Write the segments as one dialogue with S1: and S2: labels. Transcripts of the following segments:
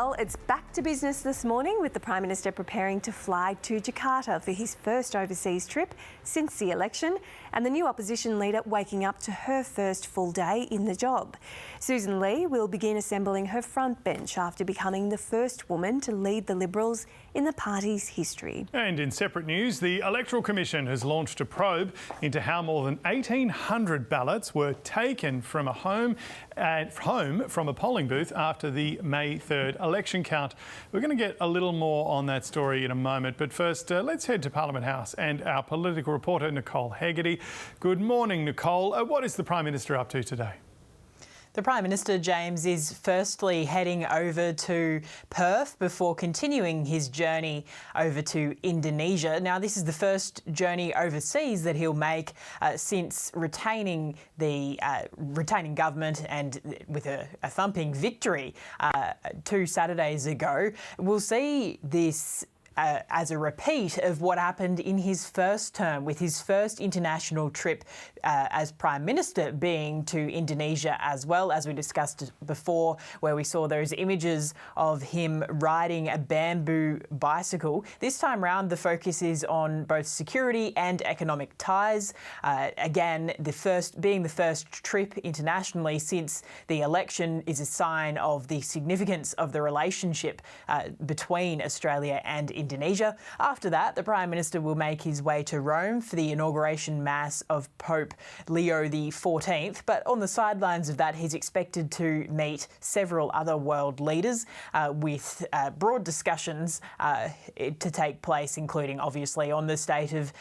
S1: Well, it's back to business this morning with the Prime Minister preparing to fly to Jakarta for his first overseas trip since the election, and the new opposition leader waking up to her first full day in the job. Sussan Ley will begin assembling her front bench after becoming the first woman to lead the Liberals in the party's history. And in separate news, the Electoral Commission has launched a probe into how more than 1,800 ballots were taken from a home from a polling booth after the May 3rd election count. We're going to get a little more on that story in a moment, but first let's head to Parliament House and our political reporter Nicole Hegarty. Good morning, Nicole. What is the Prime Minister up to today?
S2: The Prime Minister, James, is firstly heading over to Perth before continuing his journey over to Indonesia. Now, this is the first journey overseas that he'll make since retaining government and with a thumping victory 2 Saturdays ago. We'll see this as a repeat of what happened in his first term, with his first international trip as Prime Minister being to Indonesia as well, as we discussed before, where we saw those images of him riding a bamboo bicycle. This time round, the focus is on both security and economic ties. Again, being the first trip internationally since the election is a sign of the significance of the relationship between Australia and Indonesia. After that, the Prime Minister will make his way to Rome for the inauguration mass of Pope Leo XIV. But on the sidelines of that, he's expected to meet several other world leaders with broad discussions to take place, including obviously on the state of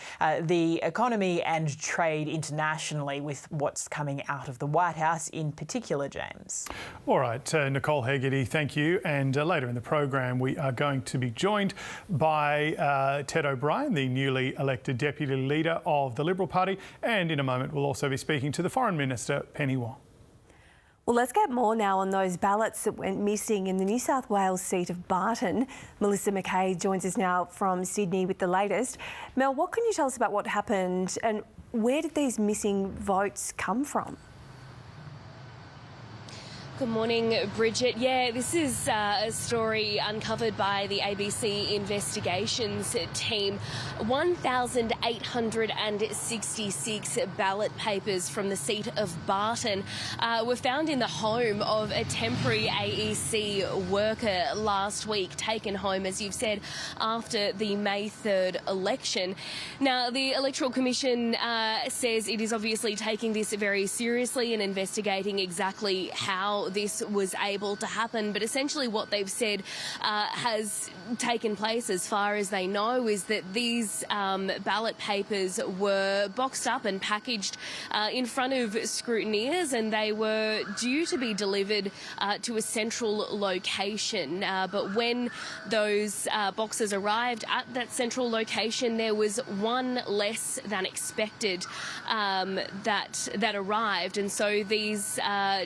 S2: the economy and trade internationally, with what's coming out of the White House in particular, James. All right,
S3: Nicole Hegarty, thank you. And later in the program, we are going to be joined by Ted O'Brien, the newly elected Deputy Leader of the Liberal Party, and in a moment we'll also be speaking to the Foreign Minister, Penny Wong.
S1: Well, let's get more now on those ballots that went missing in the New South Wales seat of Barton. Melissa McKay joins us now from Sydney with the latest. Mel, what can you tell us about what happened and where did these missing votes come from?
S4: Good morning, Bridget. Yeah, this is a story uncovered by the ABC Investigations team. 1,866 ballot papers from the seat of Barton were found in the home of a temporary AEC worker last week, taken home, as you've said, after the May 3rd election. Now, the Electoral Commission says it is obviously taking this very seriously and investigating exactly how this was able to happen, but essentially what they've said has taken place, as far as they know, is that these ballot papers were boxed up and packaged in front of scrutineers, and they were due to be delivered to a central location. But when those boxes arrived at that central location, there was one less than expected that arrived, and so these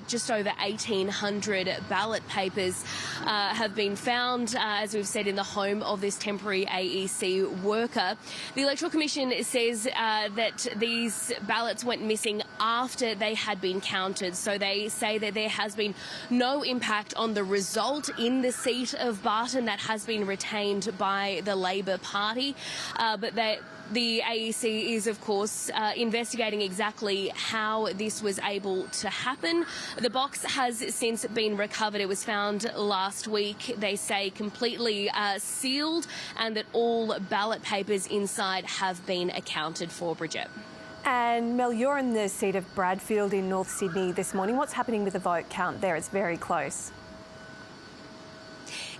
S4: just over 1,800 ballot papers have been found, as we've said, in the home of this temporary AEC worker. The Electoral Commission says that these ballots went missing after they had been counted, so they say that there has been no impact on the result in the seat of Barton that has been retained by the Labor Party, but the AEC is, of course, investigating exactly how this was able to happen. The box has since been recovered. It was found last week, they say, completely sealed, and that all ballot papers inside have been accounted for, Bridget.
S1: And Mel, you're in the seat of Bradfield in North Sydney this morning. What's happening with the vote count there? It's very close.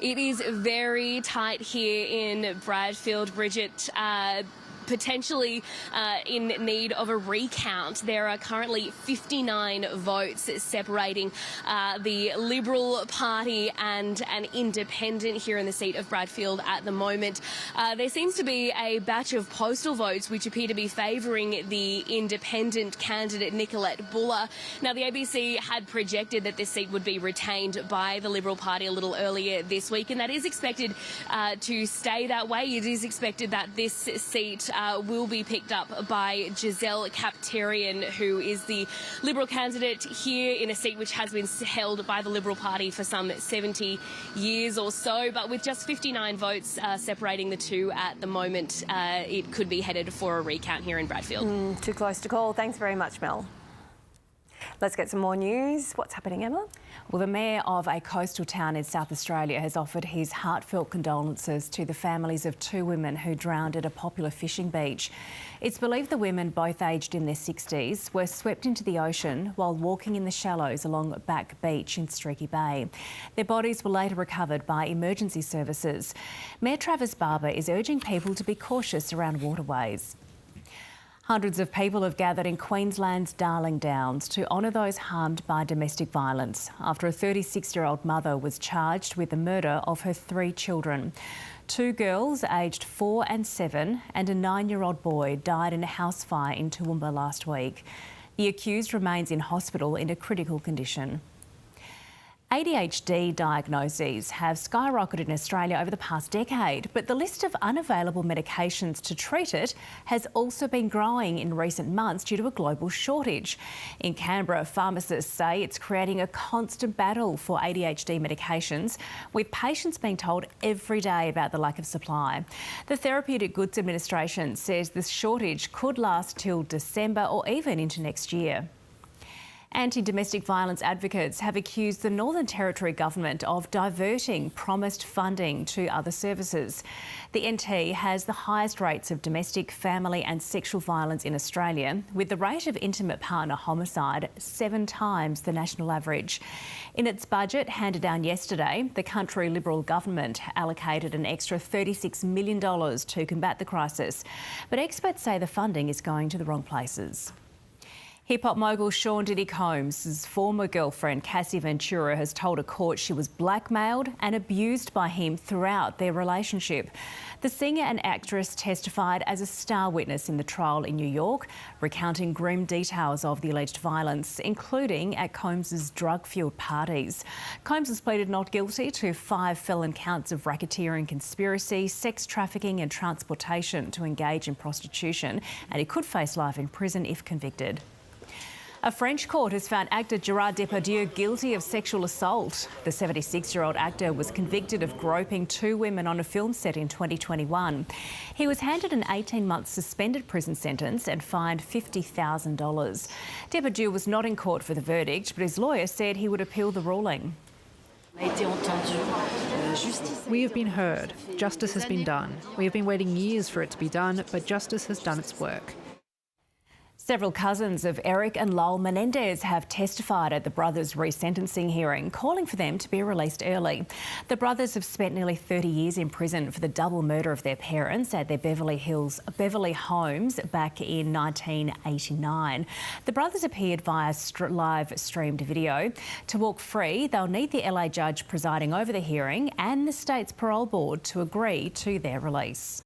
S4: It is very tight here in Bradfield, Bridget. Potentially in need of a recount. There are currently 59 votes separating the Liberal Party and an independent here in the seat of Bradfield at the moment. There seems to be a batch of postal votes which appear to be favouring the independent candidate Nicolette Buller. Now, the ABC had projected that this seat would be retained by the Liberal Party a little earlier this week, and that is expected to stay that way. It is expected that this seat will be picked up by Giselle Capterian, who is the Liberal candidate here in a seat which has been held by the Liberal Party for some 70 years or so. But with just 59 votes separating the two at the moment, it could be headed for a recount here in Bradfield.
S1: Too close to call. Thanks very much, Mel. Let's get some more news. What's happening, Emma?
S5: Well, the mayor of a coastal town in South Australia has offered his heartfelt condolences to the families of two women who drowned at a popular fishing beach. It's believed the women, both aged in their 60s, were swept into the ocean while walking in the shallows along Back Beach in Streaky Bay. Their bodies were later recovered by emergency services. Mayor Travis Barber is urging people to be cautious around waterways. Hundreds of people have gathered in Queensland's Darling Downs to honour those harmed by domestic violence after a 36-year-old mother was charged with the murder of her 3 children. 2 girls aged 4 and 7 and a 9-year-old boy died in a house fire in Toowoomba last week. The accused remains in hospital in a critical condition. ADHD diagnoses have skyrocketed in Australia over the past decade, but the list of unavailable medications to treat it has also been growing in recent months due to a global shortage. In Canberra, pharmacists say it's creating a constant battle for ADHD medications, with patients being told every day about the lack of supply. The Therapeutic Goods Administration says this shortage could last till December or even into next year. Anti-domestic violence advocates have accused the Northern Territory government of diverting promised funding to other services. The NT has the highest rates of domestic, family and sexual violence in Australia, with the rate of intimate partner homicide 7 times the national average. In its budget handed down yesterday, the country Liberal government allocated an extra $36 million to combat the crisis, but experts say the funding is going to the wrong places. Hip-hop mogul Sean Diddy Combs' former girlfriend Cassie Ventura has told a court she was blackmailed and abused by him throughout their relationship. The singer and actress testified as a star witness in the trial in New York, recounting grim details of the alleged violence, including at Combs' drug-fueled parties. Combs has pleaded not guilty to 5 felon counts of racketeering conspiracy, sex trafficking and transportation to engage in prostitution, and he could face life in prison if convicted. A French court has found actor Gerard Depardieu guilty of sexual assault. The 76-year-old actor was convicted of groping 2 women on a film set in 2021. He was handed an 18-month suspended prison sentence and fined $50,000. Depardieu was not in court for the verdict, but his lawyer said he would appeal the ruling.
S6: We have been heard. Justice has been done. We have been waiting years for it to be done, but justice has done its work.
S5: Several cousins of Eric and Lowell Menendez have testified at the brothers' resentencing hearing, calling for them to be released early. The brothers have spent nearly 30 years in prison for the double murder of their parents at their Beverly homes back in 1989. The brothers appeared via live streamed video. To walk free, they'll need the LA judge presiding over the hearing and the state's parole board to agree to their release.